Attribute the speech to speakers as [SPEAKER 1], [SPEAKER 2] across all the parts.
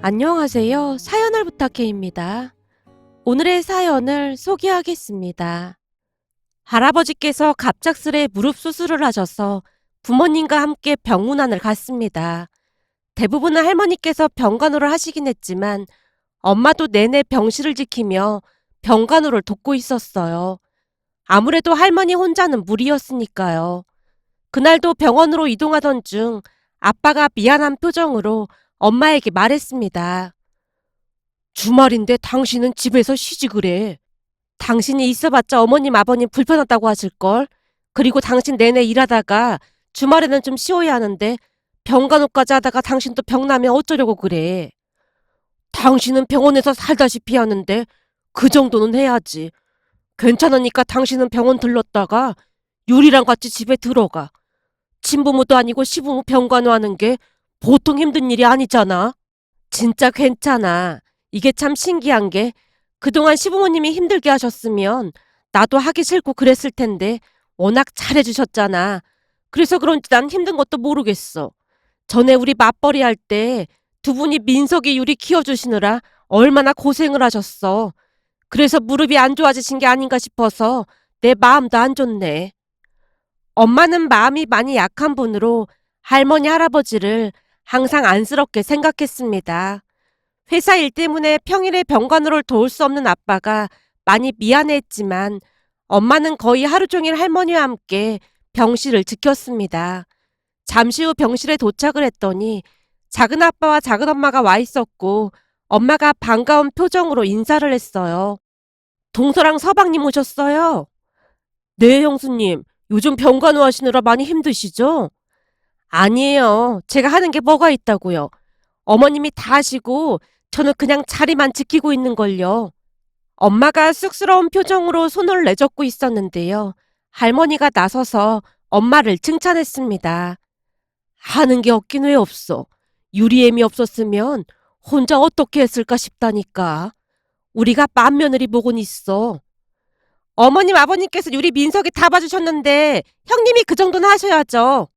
[SPEAKER 1] 안녕하세요. 사연을 부탁해입니다. 오늘의 사연을 소개하겠습니다. 할아버지께서 갑작스레 무릎 수술을 하셔서 부모님과 함께 병문안을 갔습니다. 대부분은 할머니께서 병간호를 하시긴 했지만 엄마도 내내 병실을 지키며 병간호를 돕고 있었어요. 아무래도 할머니 혼자는 무리였으니까요. 그날도 병원으로 이동하던 중 아빠가 미안한 표정으로 엄마에게 말했습니다. 주말인데 당신은 집에서 쉬지 그래. 당신이 있어봤자 어머님 아버님 불편하다고 하실걸. 그리고 당신 내내 일하다가 주말에는 좀 쉬어야 하는데 병간호까지 하다가 당신도 병나면 어쩌려고 그래. 당신은 병원에서 살다시피 하는데 그 정도는 해야지. 괜찮으니까 당신은 병원 들렀다가 유리랑 같이 집에 들어가. 친부모도 아니고 시부모 병간호하는 게 보통 힘든 일이 아니잖아. 진짜 괜찮아. 이게 참 신기한 게 그동안 시부모님이 힘들게 하셨으면 나도 하기 싫고 그랬을 텐데 워낙 잘해주셨잖아. 그래서 그런지 난 힘든 것도 모르겠어. 전에 우리 맞벌이 할 때 두 분이 민석이 유리 키워주시느라 얼마나 고생을 하셨어. 그래서 무릎이 안 좋아지신 게 아닌가 싶어서 내 마음도 안 좋네. 엄마는 마음이 많이 약한 분으로 할머니 할아버지를 항상 안쓰럽게 생각했습니다. 회사 일 때문에 평일에 병간호를 도울 수 없는 아빠가 많이 미안해했지만 엄마는 거의 하루 종일 할머니와 함께 병실을 지켰습니다. 잠시 후 병실에 도착을 했더니 작은 아빠와 작은 엄마가 와 있었고 엄마가 반가운 표정으로 인사를 했어요. 동서랑 서방님 오셨어요? 네, 형수님. 요즘 병간호 하시느라 많이 힘드시죠? 아니에요. 제가 하는 게 뭐가 있다고요. 어머님이 다 하시고 저는 그냥 자리만 지키고 있는걸요. 엄마가 쑥스러운 표정으로 손을 내젓고 있었는데요. 할머니가 나서서 엄마를 칭찬했습니다. 하는 게 없긴 왜 없어. 유리애미 없었으면 혼자 어떻게 했을까 싶다니까. 우리가 맏며느리 보곤 있어. 어머님 아버님께서 유리 민석이 다 봐주셨는데 형님이 그 정도는 하셔야죠.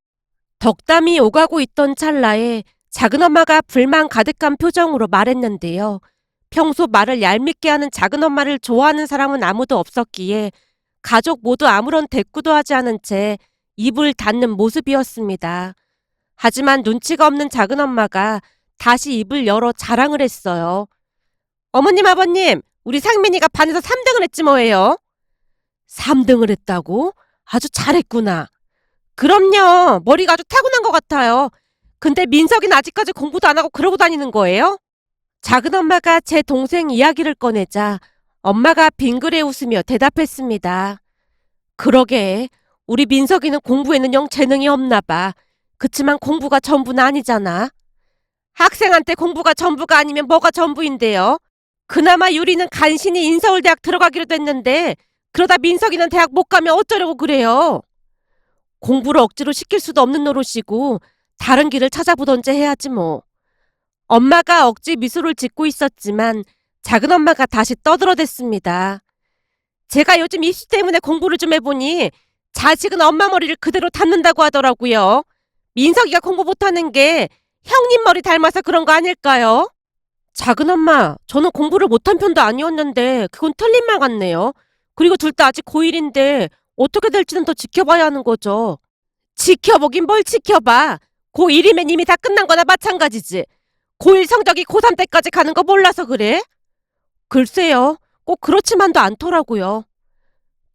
[SPEAKER 1] 덕담이 오가고 있던 찰나에 작은엄마가 불만 가득한 표정으로 말했는데요. 평소 말을 얄밉게 하는 작은엄마를 좋아하는 사람은 아무도 없었기에 가족 모두 아무런 대꾸도 하지 않은 채 입을 닫는 모습이었습니다. 하지만 눈치가 없는 작은엄마가 다시 입을 열어 자랑을 했어요. 어머님 아버님, 우리 상민이가 반에서 3등을 했지 뭐예요. 3등을 했다고? 아주 잘했구나. 그럼요. 머리가 아주 타고난 것 같아요. 근데 민석이는 아직까지 공부도 안 하고 그러고 다니는 거예요? 작은 엄마가 제 동생 이야기를 꺼내자 엄마가 빙그레 웃으며 대답했습니다. 그러게. 우리 민석이는 공부에는 영 재능이 없나 봐. 그치만 공부가 전부는 아니잖아. 학생한테 공부가 전부가 아니면 뭐가 전부인데요? 그나마 유리는 간신히 인서울대학 들어가기로 됐는데 그러다 민석이는 대학 못 가면 어쩌려고 그래요? 공부를 억지로 시킬 수도 없는 노릇이고 다른 길을 찾아보던지 해야지 뭐. 엄마가 억지 미소를 짓고 있었지만 작은 엄마가 다시 떠들어댔습니다. 제가 요즘 입시 때문에 공부를 좀 해보니 자식은 엄마 머리를 그대로 닮는다고 하더라고요. 민석이가 공부 못하는 게 형님 머리 닮아서 그런 거 아닐까요? 작은 엄마, 저는 공부를 못한 편도 아니었는데 그건 틀린 말 같네요. 그리고 둘 다 아직 고1인데 어떻게 될지는 더 지켜봐야 하는 거죠. 지켜보긴 뭘 지켜봐. 고1이면 이미 다 끝난 거나 마찬가지지. 고1 성적이 고3 때까지 가는 거 몰라서 그래? 글쎄요. 꼭 그렇지만도 않더라고요.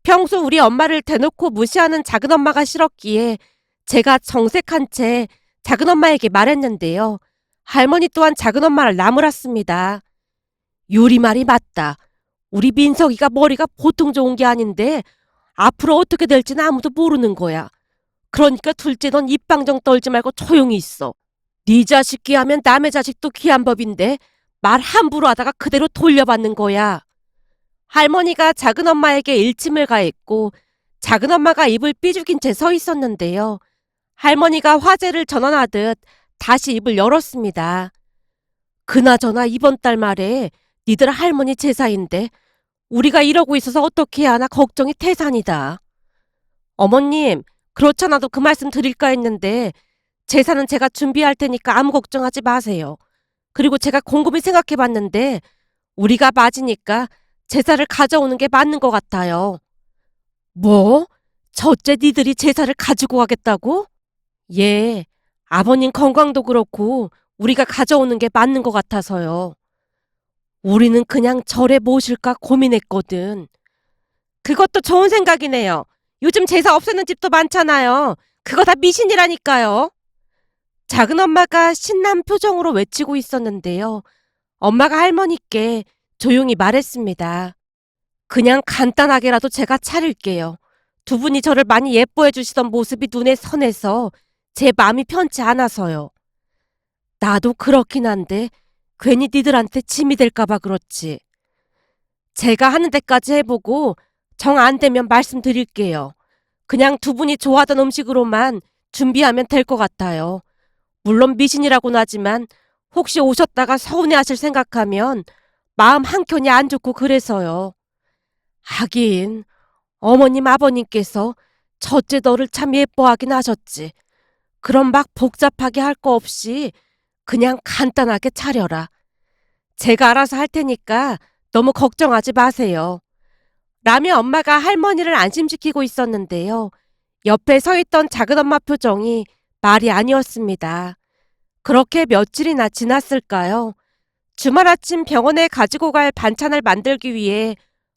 [SPEAKER 1] 평소 우리 엄마를 대놓고 무시하는 작은엄마가 싫었기에 제가 정색한 채 작은엄마에게 말했는데요. 할머니 또한 작은엄마를 나무랐습니다. 유리 말이 맞다. 우리 민석이가 머리가 보통 좋은 게 아닌데 앞으로 어떻게 될지는 아무도 모르는 거야. 그러니까 둘째 넌 입방정 떨지 말고 조용히 있어. 네 자식 귀하면 남의 자식도 귀한 법인데 말 함부로 하다가 그대로 돌려받는 거야. 할머니가 작은엄마에게 일침을 가했고 작은엄마가 입을 삐죽인 채 서 있었는데요. 할머니가 화제를 전환하듯 다시 입을 열었습니다. 그나저나 이번 달 말에 니들 할머니 제사인데 우리가 이러고 있어서 어떻게 해야 하나 걱정이 태산이다. 어머님, 그렇잖아도 그 말씀 드릴까 했는데 제사는 제가 준비할 테니까 아무 걱정하지 마세요. 그리고 제가 곰곰이 생각해 봤는데 우리가 맞으니까 제사를 가져오는 게 맞는 것 같아요. 뭐? 첫째 니들이 제사를 가지고 가겠다고? 예, 아버님 건강도 그렇고 우리가 가져오는 게 맞는 것 같아서요. 우리는 그냥 절에 모실까 고민했거든. 그것도 좋은 생각이네요. 요즘 제사 없애는 집도 많잖아요. 그거 다 미신이라니까요. 작은 엄마가 신난 표정으로 외치고 있었는데요. 엄마가 할머니께 조용히 말했습니다. 그냥 간단하게라도 제가 차릴게요. 두 분이 저를 많이 예뻐해 주시던 모습이 눈에 선해서 제 마음이 편치 않아서요. 나도 그렇긴 한데 괜히 니들한테 짐이 될까봐 그렇지. 제가 하는 데까지 해보고 정 안 되면 말씀드릴게요. 그냥 두 분이 좋아하던 음식으로만 준비하면 될 것 같아요. 물론 미신이라고는 하지만 혹시 오셨다가 서운해하실 생각하면 마음 한켠이 안 좋고 그래서요. 하긴 어머님 아버님께서 첫째 너를 참 예뻐하긴 하셨지. 그럼 막 복잡하게 할 거 없이 그냥 간단하게 차려라. 제가 알아서 할 테니까 너무 걱정하지 마세요. 라며 엄마가 할머니를 안심시키고 있었는데요. 옆에 서 있던 작은엄마 표정이 말이 아니었습니다. 그렇게 며칠이나 지났을까요? 주말 아침 병원에 가지고 갈 반찬을 만들기 위해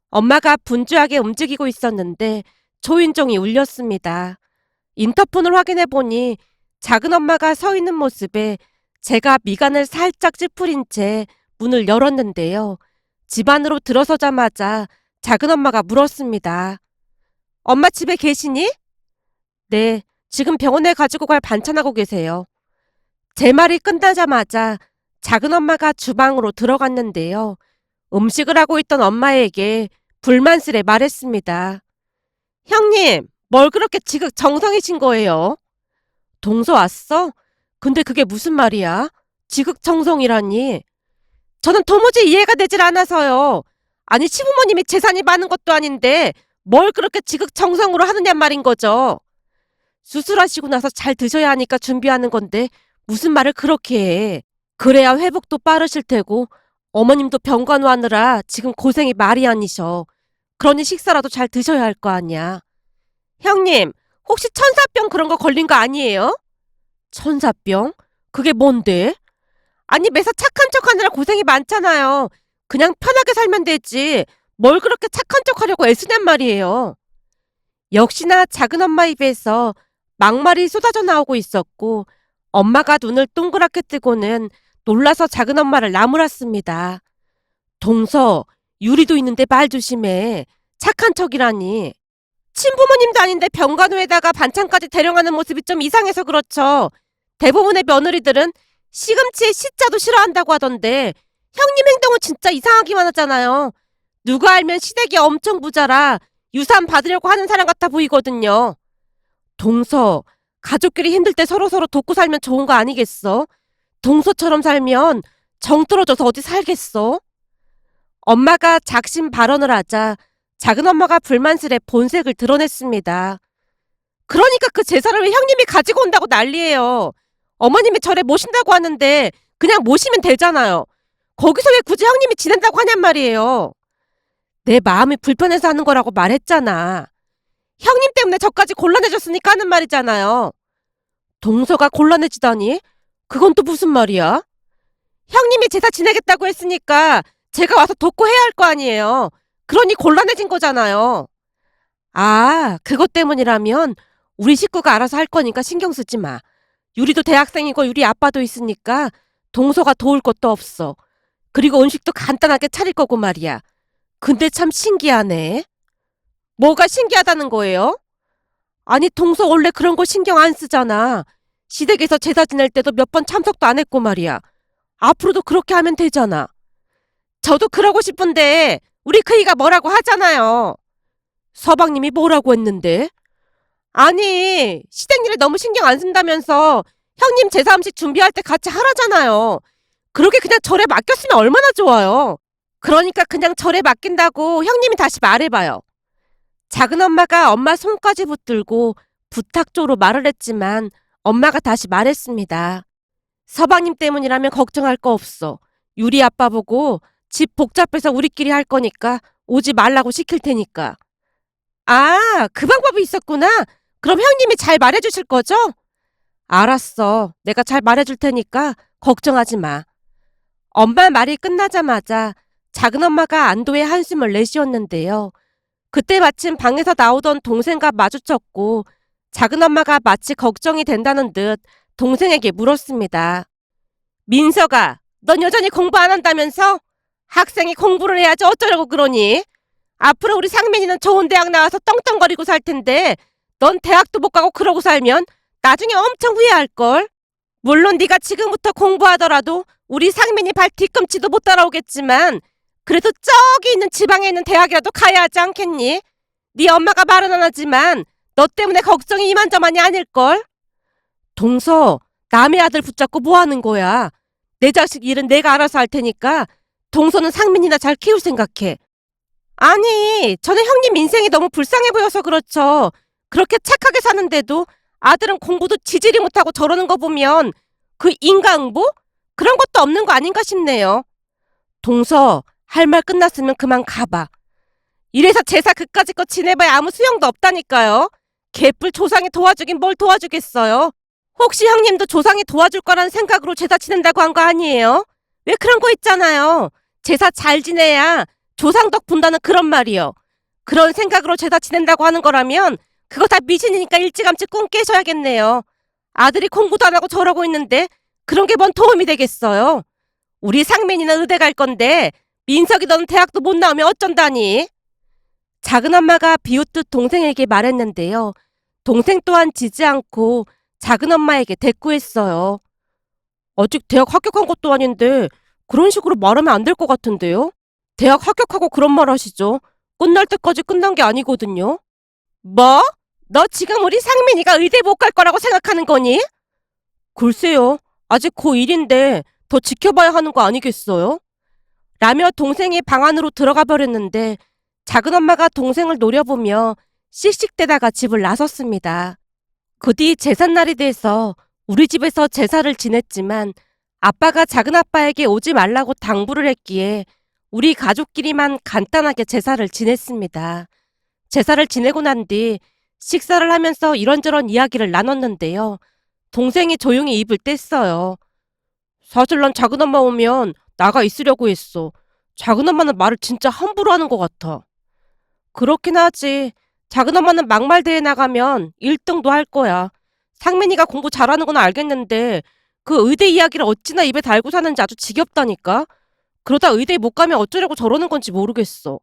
[SPEAKER 1] 엄마가 분주하게 움직이고 있었는데 초인종이 울렸습니다. 인터폰을 확인해 보니 작은엄마가 서 있는 모습에 제가 미간을 살짝 찌푸린 채 문을 열었는데요. 집 안으로 들어서자마자 작은엄마가 물었습니다. 엄마 집에 계시니? 네, 지금 병원에 가지고 갈 반찬하고 계세요. 제 말이 끝나자마자 작은엄마가 주방으로 들어갔는데요. 음식을 하고 있던 엄마에게 불만스레 말했습니다. 형님, 뭘 그렇게 지극정성이신 거예요? 동서 왔어? 근데 그게 무슨 말이야? 지극정성이라니. 저는 도무지 이해가 되질 않아서요. 아니 시부모님이 재산이 많은 것도 아닌데 뭘 그렇게 지극정성으로 하느냐 말인 거죠. 수술하시고 나서 잘 드셔야 하니까 준비하는 건데 무슨 말을 그렇게 해. 그래야 회복도 빠르실 테고 어머님도 병간 와느라 지금 고생이 말이 아니셔. 그러니 식사라도 잘 드셔야 할 거 아니야. 형님, 혹시 천사병 그런 거 걸린 거 아니에요? 천사병? 그게 뭔데? 아니 매사 착한 척 하느라 고생이 많잖아요. 그냥 편하게 살면 되지. 뭘 그렇게 착한 척 하려고 애쓰냔 말이에요. 역시나 작은엄마 입에서 막말이 쏟아져 나오고 있었고 엄마가 눈을 동그랗게 뜨고는 놀라서 작은엄마를 나무랐습니다. 동서, 유리도 있는데 말 조심해. 착한 척이라니. 친부모님도 아닌데 병간호에다가 반찬까지 대령하는 모습이 좀 이상해서 그렇죠. 대부분의 며느리들은 시금치에 시자도 싫어한다고 하던데 형님 행동은 진짜 이상하기만 하잖아요. 누가 알면 시댁이 엄청 부자라 유산 받으려고 하는 사람 같아 보이거든요. 동서, 가족끼리 힘들 때 서로서로 돕고 살면 좋은 거 아니겠어? 동서처럼 살면 정 떨어져서 어디 살겠어? 엄마가 작심 발언을 하자 작은엄마가 불만스레 본색을 드러냈습니다. 그러니까 그 제사를 왜 형님이 가지고 온다고 난리예요. 어머님이 절에 모신다고 하는데 그냥 모시면 되잖아요. 거기서 왜 굳이 형님이 지낸다고 하냔 말이에요. 내 마음이 불편해서 하는 거라고 말했잖아. 형님 때문에 저까지 곤란해졌으니까 하는 말이잖아요. 동서가 곤란해지다니? 그건 또 무슨 말이야? 형님이 제사 지내겠다고 했으니까 제가 와서 돕고 해야 할 거 아니에요. 그러니 곤란해진 거잖아요. 아, 그것 때문이라면 우리 식구가 알아서 할 거니까 신경 쓰지 마. 유리도 대학생이고 유리 아빠도 있으니까 동서가 도울 것도 없어. 그리고 음식도 간단하게 차릴 거고 말이야. 근데 참 신기하네. 뭐가 신기하다는 거예요? 아니 동서 원래 그런 거 신경 안 쓰잖아. 시댁에서 제사 지낼 때도 몇 번 참석도 안 했고 말이야. 앞으로도 그렇게 하면 되잖아. 저도 그러고 싶은데 우리 그이가 뭐라고 하잖아요. 서방님이 뭐라고 했는데? 아니 시댁 일에 너무 신경 안 쓴다면서 형님 제사 음식 준비할 때 같이 하라잖아요. 그렇게 그냥 절에 맡겼으면 얼마나 좋아요. 그러니까 그냥 절에 맡긴다고 형님이 다시 말해봐요. 작은엄마가 엄마 손까지 붙들고 부탁조로 말을 했지만 엄마가 다시 말했습니다. 서방님 때문이라면 걱정할 거 없어. 유리 아빠 보고 집 복잡해서 우리끼리 할 거니까 오지 말라고 시킬 테니까. 아, 그 방법이 있었구나. 그럼 형님이 잘 말해주실 거죠? 알았어. 내가 잘 말해줄 테니까 걱정하지 마. 엄마 말이 끝나자마자 작은엄마가 안도의 한숨을 내쉬었는데요. 그때 마침 방에서 나오던 동생과 마주쳤고 작은엄마가 마치 걱정이 된다는 듯 동생에게 물었습니다. 민서가, 넌 여전히 공부 안 한다면서? 학생이 공부를 해야지 어쩌려고 그러니? 앞으로 우리 상민이는 좋은 대학 나와서 떵떵거리고 살 텐데 넌 대학도 못 가고 그러고 살면 나중에 엄청 후회할걸? 물론 네가 지금부터 공부하더라도 우리 상민이 발 뒤꿈치도 못 따라오겠지만 그래도 저기 있는 지방에 있는 대학이라도 가야 하지 않겠니? 네 엄마가 말은 안 하지만 너 때문에 걱정이 이만저만이 아닐걸? 동서, 남의 아들 붙잡고 뭐 하는 거야? 내 자식 일은 내가 알아서 할 테니까 동서는 상민이나 잘 키울 생각해. 아니, 저는 형님 인생이 너무 불쌍해 보여서 그렇죠. 그렇게 착하게 사는데도 아들은 공부도 지지리 못하고 저러는 거 보면 그 인과응보? 그런 것도 없는 거 아닌가 싶네요. 동서, 할 말 끝났으면 그만 가봐. 이래서 제사 그까짓 거 지내봐야 아무 소용도 없다니까요. 개뿔 조상이 도와주긴 뭘 도와주겠어요. 혹시 형님도 조상이 도와줄 거라는 생각으로 제사 지낸다고 한 거 아니에요? 왜 그런 거 있잖아요. 제사 잘 지내야 조상 덕 본다는 그런 말이요. 그런 생각으로 제사 지낸다고 하는 거라면 그거 다 미신이니까 일찌감치 꿈 깨셔야겠네요. 아들이 공부도 안 하고 저러고 있는데 그런 게 뭔 도움이 되겠어요. 우리 상민이는 의대 갈 건데 민석이 너는 대학도 못 나오면 어쩐다니. 작은엄마가 비웃듯 동생에게 말했는데요. 동생 또한 지지 않고 작은엄마에게 대꾸했어요. 아직 대학 합격한 것도 아닌데 그런 식으로 말하면 안 될 것 같은데요? 대학 합격하고 그런 말 하시죠. 끝날 때까지 끝난 게 아니거든요. 뭐? 너 지금 우리 상민이가 의대 못 갈 거라고 생각하는 거니? 글쎄요. 아직 고1인데 더 지켜봐야 하는 거 아니겠어요? 라며 동생이 방 안으로 들어가 버렸는데 작은엄마가 동생을 노려보며 씩씩대다가 집을 나섰습니다. 그 뒤 제삿날이 돼서 우리 집에서 제사를 지냈지만 아빠가 작은아빠에게 오지 말라고 당부를 했기에 우리 가족끼리만 간단하게 제사를 지냈습니다. 제사를 지내고 난 뒤 식사를 하면서 이런저런 이야기를 나눴는데요. 동생이 조용히 입을 뗐어요. 사실 난 작은엄마 오면 나가 있으려고 했어. 작은엄마는 말을 진짜 함부로 하는 것 같아. 그렇긴 하지. 작은엄마는 막말대회 나가면 1등도 할 거야. 상민이가 공부 잘하는 건 알겠는데 그 의대 이야기를 어찌나 입에 달고 사는지 아주 지겹다니까. 그러다 의대에 못 가면 어쩌려고 저러는 건지 모르겠어.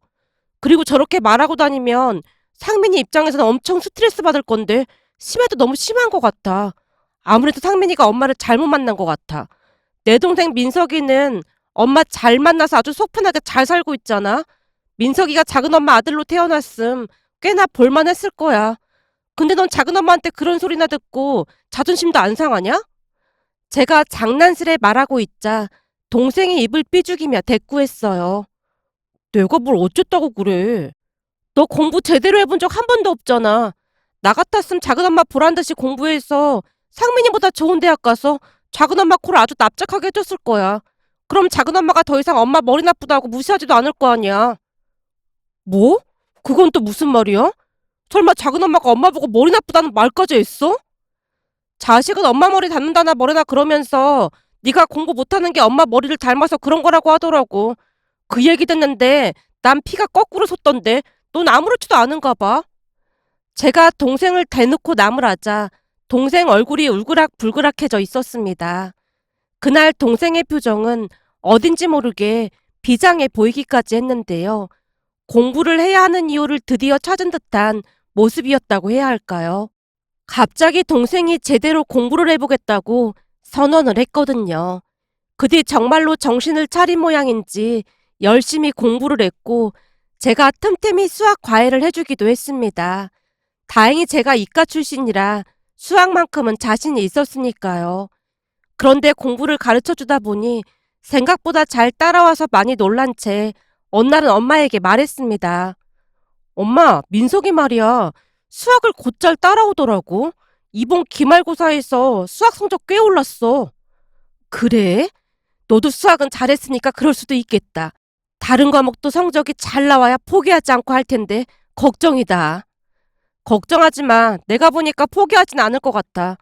[SPEAKER 1] 그리고 저렇게 말하고 다니면 상민이 입장에서는 엄청 스트레스 받을 건데 심해도 너무 심한 것 같아. 아무래도 상민이가 엄마를 잘못 만난 것 같아. 내 동생 민석이는 엄마 잘 만나서 아주 속 편하게 잘 살고 있잖아. 민석이가 작은엄마 아들로 태어났음 꽤나 볼만했을 거야. 근데 넌 작은엄마한테 그런 소리나 듣고 자존심도 안 상하냐? 제가 장난스레 말하고 있자 동생이 입을 삐죽이며 대꾸했어요. 내가 뭘 어쨌다고 그래. 너 공부 제대로 해본 적 한 번도 없잖아. 나 같았으면 작은엄마 보란듯이 공부해서 상민이보다 좋은 대학 가서 작은엄마 코를 아주 납작하게 해줬을 거야. 그럼 작은엄마가 더 이상 엄마 머리 나쁘다고 무시하지도 않을 거 아니야. 뭐? 그건 또 무슨 말이야? 설마 작은엄마가 엄마 보고 머리 나쁘다는 말까지 했어? 자식은 엄마 머리 닮는다나 뭐래나 그러면서 네가 공부 못하는 게 엄마 머리를 닮아서 그런 거라고 하더라고. 그 얘기 듣는데 난 피가 거꾸로 솟던데 넌 아무렇지도 않은가 봐. 제가 동생을 대놓고 나무라자 동생 얼굴이 울그락불그락해져 있었습니다. 그날 동생의 표정은 어딘지 모르게 비장해 보이기까지 했는데요. 공부를 해야 하는 이유를 드디어 찾은 듯한 모습이었다고 해야 할까요? 갑자기 동생이 제대로 공부를 해보겠다고 선언을 했거든요. 그 뒤 정말로 정신을 차린 모양인지 열심히 공부를 했고 제가 틈틈이 수학 과외를 해주기도 했습니다. 다행히 제가 이과 출신이라 수학만큼은 자신이 있었으니까요. 그런데 공부를 가르쳐주다 보니 생각보다 잘 따라와서 많이 놀란 채 어느 날은 엄마에게 말했습니다. 엄마, 민석이 말이야. 수학을 곧잘 따라오더라고. 이번 기말고사에서 수학 성적 꽤 올랐어. 그래? 너도 수학은 잘했으니까 그럴 수도 있겠다. 다른 과목도 성적이 잘 나와야 포기하지 않고 할 텐데 걱정이다. 걱정하지 마. 내가 보니까 포기하진 않을 것 같아.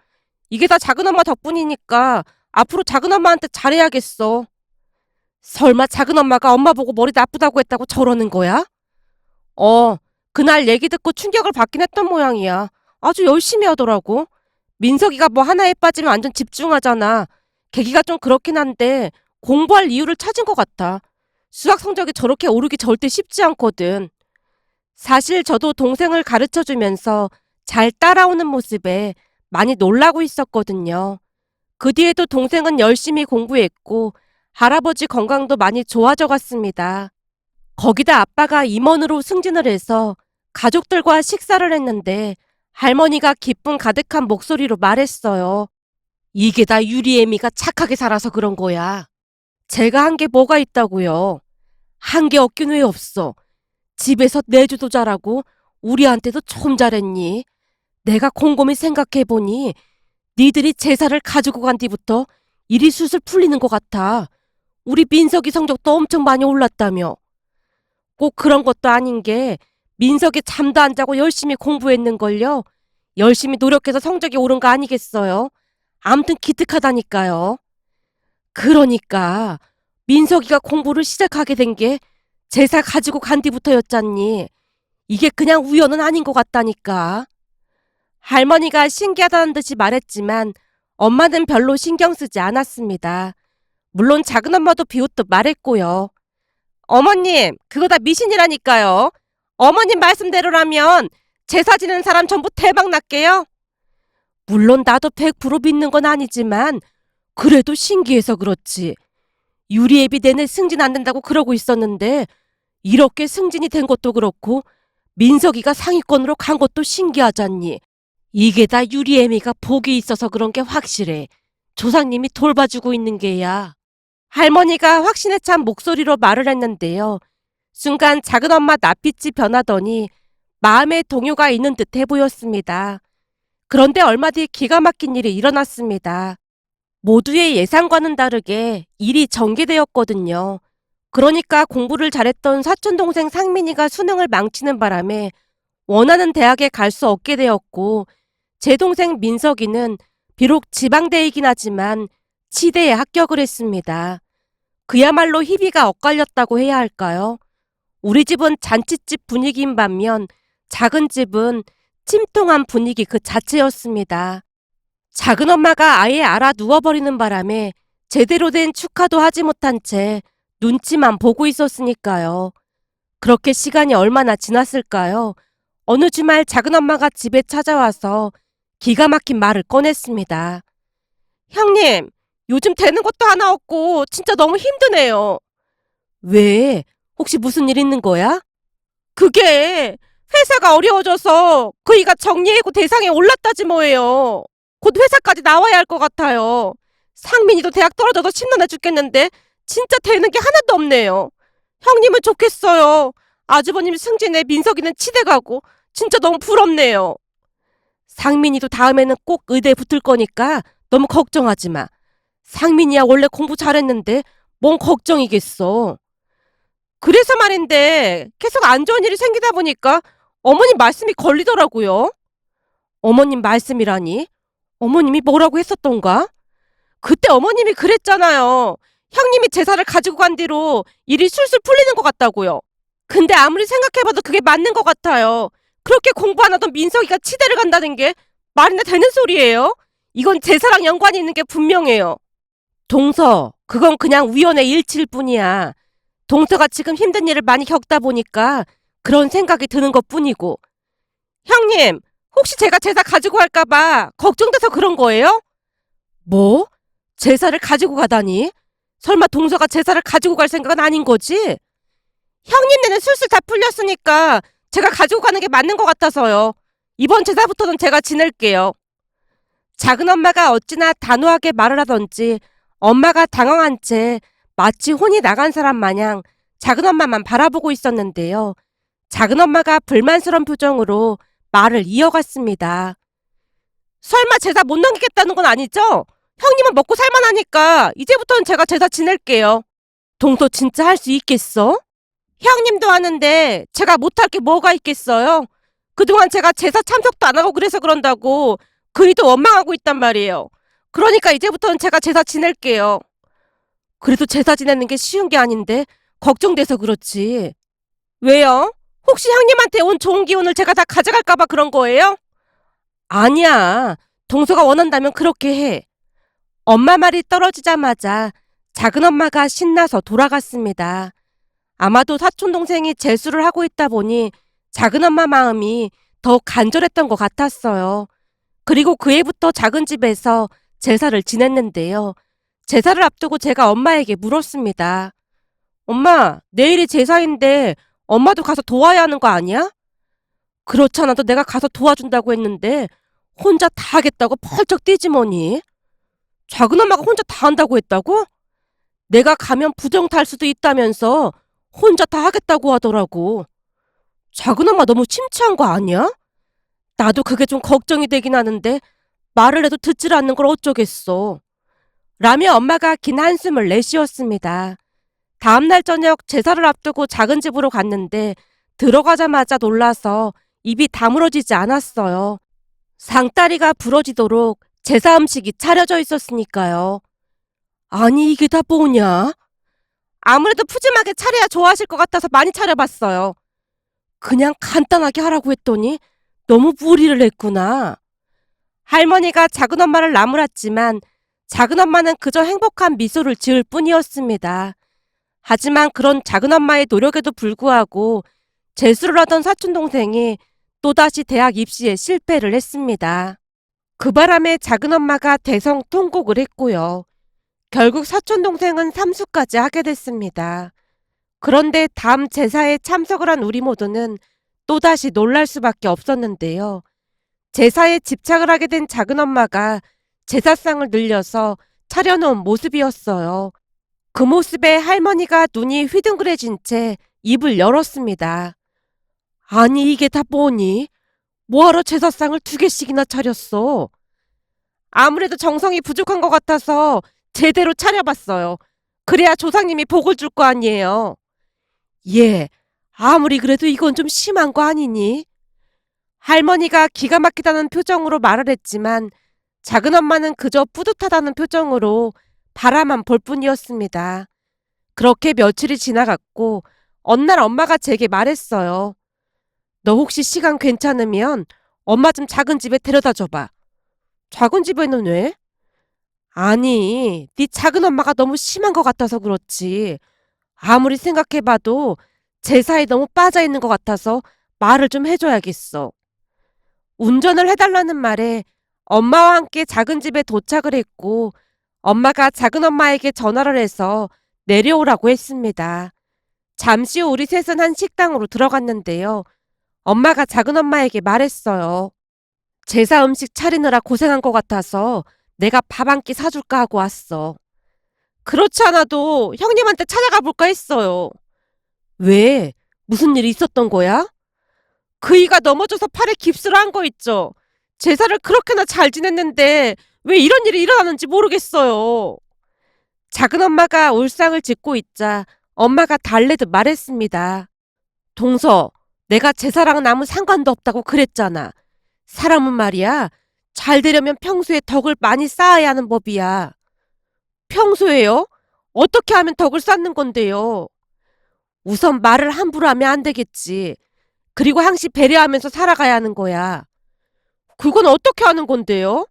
[SPEAKER 1] 이게 다 작은엄마 덕분이니까 앞으로 작은엄마한테 잘해야겠어. 설마 작은엄마가 엄마 보고 머리 나쁘다고 했다고 저러는 거야? 어, 그날 얘기 듣고 충격을 받긴 했던 모양이야. 아주 열심히 하더라고. 민석이가 뭐 하나에 빠지면 완전 집중하잖아. 계기가 좀 그렇긴 한데 공부할 이유를 찾은 것 같아. 수학 성적이 저렇게 오르기 절대 쉽지 않거든. 사실 저도 동생을 가르쳐 주면서 잘 따라오는 모습에 많이 놀라고 있었거든요. 그 뒤에도 동생은 열심히 공부했고 할아버지 건강도 많이 좋아져 갔습니다. 거기다 아빠가 임원으로 승진을 해서 가족들과 식사를 했는데 할머니가 기쁨 가득한 목소리로 말했어요. 이게 다 유리애미가 착하게 살아서 그런 거야. 제가 한 게 뭐가 있다고요? 한 게 없긴 왜 없어. 집에서 내주도 잘하고 우리한테도 좀 잘했니? 내가 곰곰이 생각해보니 니들이 제사를 가지고 간 뒤부터 일이 술술 풀리는 것 같아. 우리 민석이 성적도 엄청 많이 올랐다며. 꼭 그런 것도 아닌 게 민석이 잠도 안 자고 열심히 공부했는걸요. 열심히 노력해서 성적이 오른 거 아니겠어요? 암튼 기특하다니까요. 그러니까 민석이가 공부를 시작하게 된 게 제사 가지고 간 뒤부터였잖니. 이게 그냥 우연은 아닌 것 같다니까. 할머니가 신기하다는 듯이 말했지만 엄마는 별로 신경 쓰지 않았습니다. 물론 작은엄마도 비웃듯 말했고요. 어머님, 그거 다 미신이라니까요. 어머님 말씀대로라면 제사 지는 사람 전부 대박 날게요. 물론 나도 100% 믿는 건 아니지만 그래도 신기해서 그렇지. 유리앱이 내내 승진 안 된다고 그러고 있었는데 이렇게 승진이 된 것도 그렇고 민석이가 상위권으로 간 것도 신기하잖니. 이게 다 유리애미가 복이 있어서 그런 게 확실해. 조상님이 돌봐주고 있는 게야. 할머니가 확신에 찬 목소리로 말을 했는데요. 순간 작은엄마 낯빛이 변하더니 마음에 동요가 있는 듯해 보였습니다. 그런데 얼마 뒤 기가 막힌 일이 일어났습니다. 모두의 예상과는 다르게 일이 전개되었거든요. 그러니까 공부를 잘했던 사촌동생 상민이가 수능을 망치는 바람에 원하는 대학에 갈 수 없게 되었고 제 동생 민석이는 비록 지방대이긴 하지만 치대에 합격을 했습니다. 그야말로 희비가 엇갈렸다고 해야 할까요? 우리 집은 잔칫집 분위기인 반면 작은 집은 침통한 분위기 그 자체였습니다. 작은엄마가 아예 알아 누워버리는 바람에 제대로 된 축하도 하지 못한 채 눈치만 보고 있었으니까요. 그렇게 시간이 얼마나 지났을까요? 어느 주말 작은엄마가 집에 찾아와서 기가 막힌 말을 꺼냈습니다. 형님, 요즘 되는 것도 하나 없고 진짜 너무 힘드네요. 왜? 혹시 무슨 일 있는 거야? 그게 회사가 어려워져서 그이가 정리해고 대상에 올랐다지 뭐예요. 곧 회사까지 나와야 할 것 같아요. 상민이도 대학 떨어져서 심란해 죽겠는데 진짜 되는 게 하나도 없네요. 형님은 좋겠어요. 아주버님 승진에 민석이는 치대 가고 진짜 너무 부럽네요. 상민이도 다음에는 꼭 의대에 붙을 거니까 너무 걱정하지 마. 상민이야 원래 공부 잘했는데 뭔 걱정이겠어. 그래서 말인데 계속 안 좋은 일이 생기다 보니까 어머님 말씀이 걸리더라고요. 어머님 말씀이라니? 어머님이 뭐라고 했었던가? 그때 어머님이 그랬잖아요. 형님이 제사를 가지고 간 뒤로 일이 술술 풀리는 것 같다고요. 근데 아무리 생각해봐도 그게 맞는 것 같아요. 그렇게 공부 안 하던 민석이가 치대를 간다는 게 말이나 되는 소리예요? 이건 제사랑 연관이 있는 게 분명해요. 동서, 그건 그냥 우연의 일치일 뿐이야. 동서가 지금 힘든 일을 많이 겪다 보니까 그런 생각이 드는 것 뿐이고. 형님, 혹시 제가 제사 가지고 갈까봐 걱정돼서 그런 거예요? 뭐? 제사를 가지고 가다니? 설마 동서가 제사를 가지고 갈 생각은 아닌 거지? 형님네는 술술 다 풀렸으니까 제가 가지고 가는 게 맞는 것 같아서요. 이번 제사부터는 제가 지낼게요. 작은엄마가 어찌나 단호하게 말을 하던지 엄마가 당황한 채 마치 혼이 나간 사람 마냥 작은엄마만 바라보고 있었는데요. 작은엄마가 불만스러운 표정으로 말을 이어갔습니다. 설마 제사 못 넘기겠다는 건 아니죠? 형님은 먹고 살만하니까 이제부터는 제가 제사 지낼게요. 동서 진짜 할 수 있겠어? 형님도 하는데 제가 못할 게 뭐가 있겠어요? 그동안 제가 제사 참석도 안 하고 그래서 그런다고 그이도 원망하고 있단 말이에요. 그러니까 이제부터는 제가 제사 지낼게요. 그래도 제사 지내는 게 쉬운 게 아닌데 걱정돼서 그렇지. 왜요? 혹시 형님한테 온 좋은 기운을 제가 다 가져갈까봐 그런 거예요? 아니야. 동서가 원한다면 그렇게 해. 엄마 말이 떨어지자마자 작은 엄마가 신나서 돌아갔습니다. 아마도 사촌 동생이 재수를 하고 있다 보니 작은 엄마 마음이 더 간절했던 것 같았어요. 그리고 그 해부터 작은 집에서 제사를 지냈는데요. 제사를 앞두고 제가 엄마에게 물었습니다. 엄마, 내일이 제사인데 엄마도 가서 도와야 하는 거 아니야? 그렇잖아도 내가 가서 도와준다고 했는데 혼자 다 하겠다고 펄쩍 뛰지 뭐니. 작은 엄마가 혼자 다 한다고 했다고? 내가 가면 부정 탈 수도 있다면서 혼자 다 하겠다고 하더라고. 작은 엄마 너무 심취한 거 아니야? 나도 그게 좀 걱정이 되긴 하는데 말을 해도 듣질 않는 걸 어쩌겠어. 라며 엄마가 긴 한숨을 내쉬었습니다. 다음날 저녁 제사를 앞두고 작은 집으로 갔는데 들어가자마자 놀라서 입이 다물어지지 않았어요. 상다리가 부러지도록 제사 음식이 차려져 있었으니까요. 아니 이게 다 뭐냐? 아무래도 푸짐하게 차려야 좋아하실 것 같아서 많이 차려봤어요. 그냥 간단하게 하라고 했더니 너무 무리를 했구나. 할머니가 작은 엄마를 나무랐지만 작은 엄마는 그저 행복한 미소를 지을 뿐이었습니다. 하지만 그런 작은 엄마의 노력에도 불구하고 재수를 하던 사촌 동생이 또다시 대학 입시에 실패를 했습니다. 그 바람에 작은 엄마가 대성 통곡을 했고요. 결국 사촌 동생은 삼수까지 하게 됐습니다. 그런데 다음 제사에 참석을 한 우리 모두는 또다시 놀랄 수밖에 없었는데요. 제사에 집착을 하게 된 작은 엄마가 제사상을 늘려서 차려놓은 모습이었어요. 그 모습에 할머니가 눈이 휘둥그레진 채 입을 열었습니다. 아니 이게 다 뭐니? 뭐하러 제사상을 2개씩이나 차렸어? 아무래도 정성이 부족한 것 같아서 제대로 차려봤어요. 그래야 조상님이 복을 줄 거 아니에요. 예, 아무리 그래도 이건 좀 심한 거 아니니? 할머니가 기가 막히다는 표정으로 말을 했지만 작은 엄마는 그저 뿌듯하다는 표정으로 바라만 볼 뿐이었습니다. 그렇게 며칠이 지나갔고 어느 날 엄마가 제게 말했어요. 너 혹시 시간 괜찮으면 엄마 좀 작은 집에 데려다 줘봐. 작은 집에는 왜? 아니, 네 작은 엄마가 너무 심한 것 같아서 그렇지. 아무리 생각해봐도 제사에 너무 빠져있는 것 같아서 말을 좀 해줘야겠어. 운전을 해달라는 말에 엄마와 함께 작은 집에 도착을 했고 엄마가 작은 엄마에게 전화를 해서 내려오라고 했습니다. 잠시 후 우리 셋은 한 식당으로 들어갔는데요. 엄마가 작은 엄마에게 말했어요. 제사 음식 차리느라 고생한 것 같아서 내가 밥 한 끼 사줄까 하고 왔어. 그렇지 않아도 형님한테 찾아가 볼까 했어요. 왜? 무슨 일이 있었던 거야? 그이가 넘어져서 팔에 깁스를 한 거 있죠. 제사를 그렇게나 잘 지냈는데 왜 이런 일이 일어나는지 모르겠어요. 작은 엄마가 울상을 짓고 있자 엄마가 달래듯 말했습니다. 동서, 내가 제사랑은 아무 상관도 없다고 그랬잖아. 사람은 말이야, 잘 되려면 평소에 덕을 많이 쌓아야 하는 법이야. 평소에요? 어떻게 하면 덕을 쌓는 건데요? 우선 말을 함부로 하면 안 되겠지. 그리고 항시 배려하면서 살아가야 하는 거야. 그건 어떻게 하는 건데요?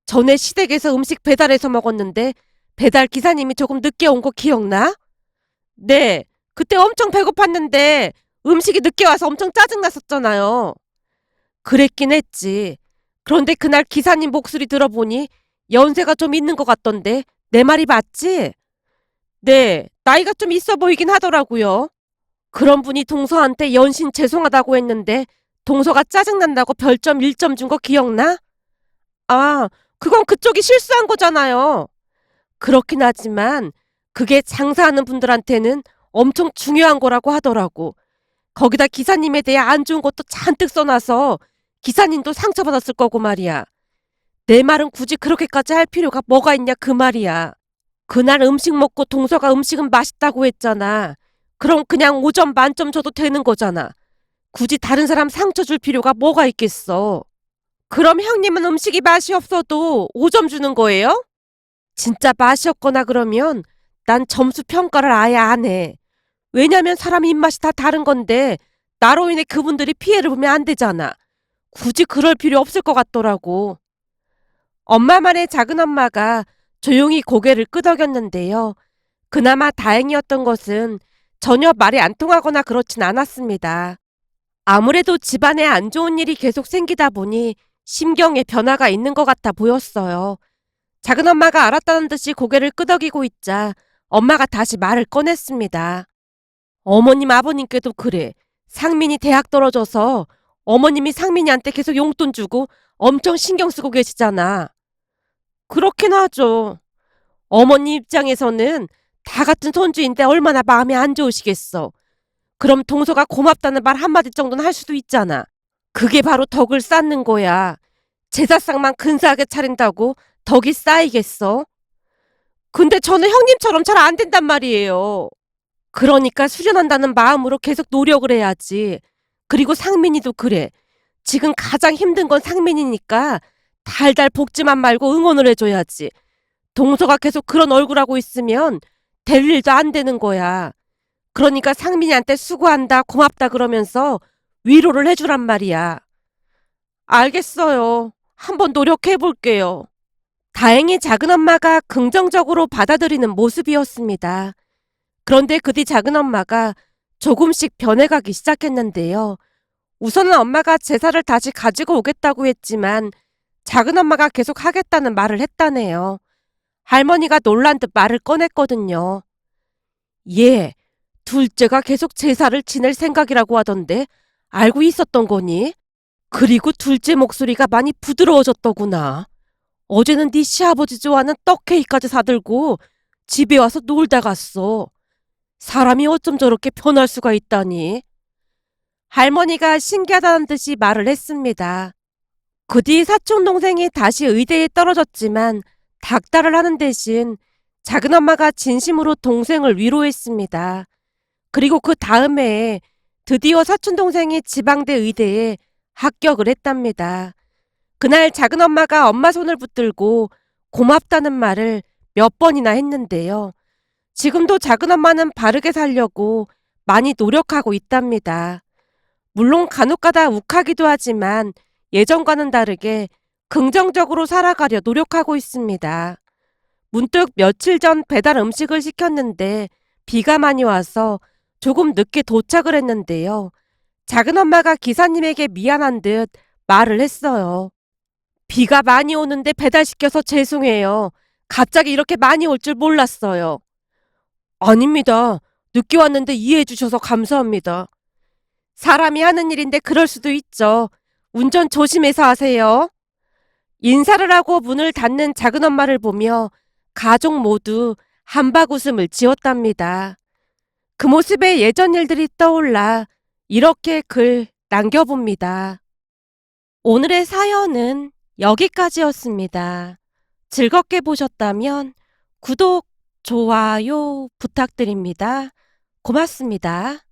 [SPEAKER 1] 전에 시댁에서 음식 배달해서 먹었는데 배달 기사님이 조금 늦게 온 거 기억나? 네, 그때 엄청 배고팠는데 음식이 늦게 와서 엄청 짜증났었잖아요. 그랬긴 했지. 그런데 그날 기사님 목소리 들어보니 연세가 좀 있는 것 같던데 내 말이 맞지? 네, 나이가 좀 있어 보이긴 하더라고요. 그런 분이 동서한테 연신 죄송하다고 했는데 동서가 짜증난다고 별점 1점 준 거 기억나? 아, 그건 그쪽이 실수한 거잖아요. 그렇긴 하지만 그게 장사하는 분들한테는 엄청 중요한 거라고 하더라고. 거기다 기사님에 대해 안 좋은 것도 잔뜩 써놔서 기사님도 상처받았을 거고 말이야. 내 말은 굳이 그렇게까지 할 필요가 뭐가 있냐 그 말이야. 그날 음식 먹고 동서가 음식은 맛있다고 했잖아. 그럼 그냥 5점 만점 줘도 되는 거잖아. 굳이 다른 사람 상처 줄 필요가 뭐가 있겠어. 그럼 형님은 음식이 맛이 없어도 5점 주는 거예요? 진짜 맛이 없거나 그러면 난 점수 평가를 아예 안 해. 왜냐면 사람 입맛이 다 다른 건데 나로 인해 그분들이 피해를 보면 안 되잖아. 굳이 그럴 필요 없을 것 같더라고. 엄마만의 작은 엄마가 조용히 고개를 끄덕였는데요. 그나마 다행이었던 것은 전혀 말이 안 통하거나 그렇진 않았습니다. 아무래도 집안에 안 좋은 일이 계속 생기다 보니 심경에 변화가 있는 것 같아 보였어요. 작은 엄마가 알았다는 듯이 고개를 끄덕이고 있자 엄마가 다시 말을 꺼냈습니다. 어머님 아버님께도 그래. 상민이 대학 떨어져서 어머님이 상민이한테 계속 용돈 주고 엄청 신경 쓰고 계시잖아. 그렇긴 하죠. 어머니 입장에서는 다 같은 손주인데 얼마나 마음이 안 좋으시겠어. 그럼 동서가 고맙다는 말 한마디 정도는 할 수도 있잖아. 그게 바로 덕을 쌓는 거야. 제사상만 근사하게 차린다고 덕이 쌓이겠어? 근데 저는 형님처럼 잘 안 된단 말이에요. 그러니까 수련한다는 마음으로 계속 노력을 해야지. 그리고 상민이도 그래. 지금 가장 힘든 건 상민이니까 달달 볶지만 말고 응원을 해줘야지. 동서가 계속 그런 얼굴하고 있으면 될 일도 안 되는 거야. 그러니까 상민이한테 수고한다, 고맙다 그러면서 위로를 해주란 말이야. 알겠어요. 한번 노력해 볼게요. 다행히 작은 엄마가 긍정적으로 받아들이는 모습이었습니다. 그런데 그 뒤 작은 엄마가 조금씩 변해가기 시작했는데요. 우선은 엄마가 제사를 다시 가지고 오겠다고 했지만 작은 엄마가 계속 하겠다는 말을 했다네요. 할머니가 놀란 듯 말을 꺼냈거든요. 예, 둘째가 계속 제사를 지낼 생각이라고 하던데 알고 있었던 거니? 그리고 둘째 목소리가 많이 부드러워졌더구나. 어제는 네 시아버지 좋아하는 떡케이크까지 사들고 집에 와서 놀다 갔어. 사람이 어쩜 저렇게 변할 수가 있다니. 할머니가 신기하다는 듯이 말을 했습니다. 그 뒤 사촌 동생이 다시 의대에 떨어졌지만 닥달을 하는 대신 작은 엄마가 진심으로 동생을 위로했습니다. 그리고 그 다음 해에 드디어 사촌 동생이 지방대 의대에 합격을 했답니다. 그날 작은 엄마가 엄마 손을 붙들고 고맙다는 말을 몇 번이나 했는데요. 지금도 작은 엄마는 바르게 살려고 많이 노력하고 있답니다. 물론 간혹가다 욱하기도 하지만 예전과는 다르게 긍정적으로 살아가려 노력하고 있습니다. 문득 며칠 전 배달 음식을 시켰는데 비가 많이 와서 조금 늦게 도착을 했는데요. 작은 엄마가 기사님에게 미안한 듯 말을 했어요. 비가 많이 오는데 배달시켜서 죄송해요. 갑자기 이렇게 많이 올 줄 몰랐어요. 아닙니다. 늦게 왔는데 이해해 주셔서 감사합니다. 사람이 하는 일인데 그럴 수도 있죠. 운전 조심해서 하세요. 인사를 하고 문을 닫는 작은 엄마를 보며 가족 모두 한박 웃음을 지었답니다. 그 모습에 예전 일들이 떠올라 이렇게 글 남겨봅니다. 오늘의 사연은 여기까지였습니다. 즐겁게 보셨다면 구독, 좋아요 부탁드립니다. 고맙습니다.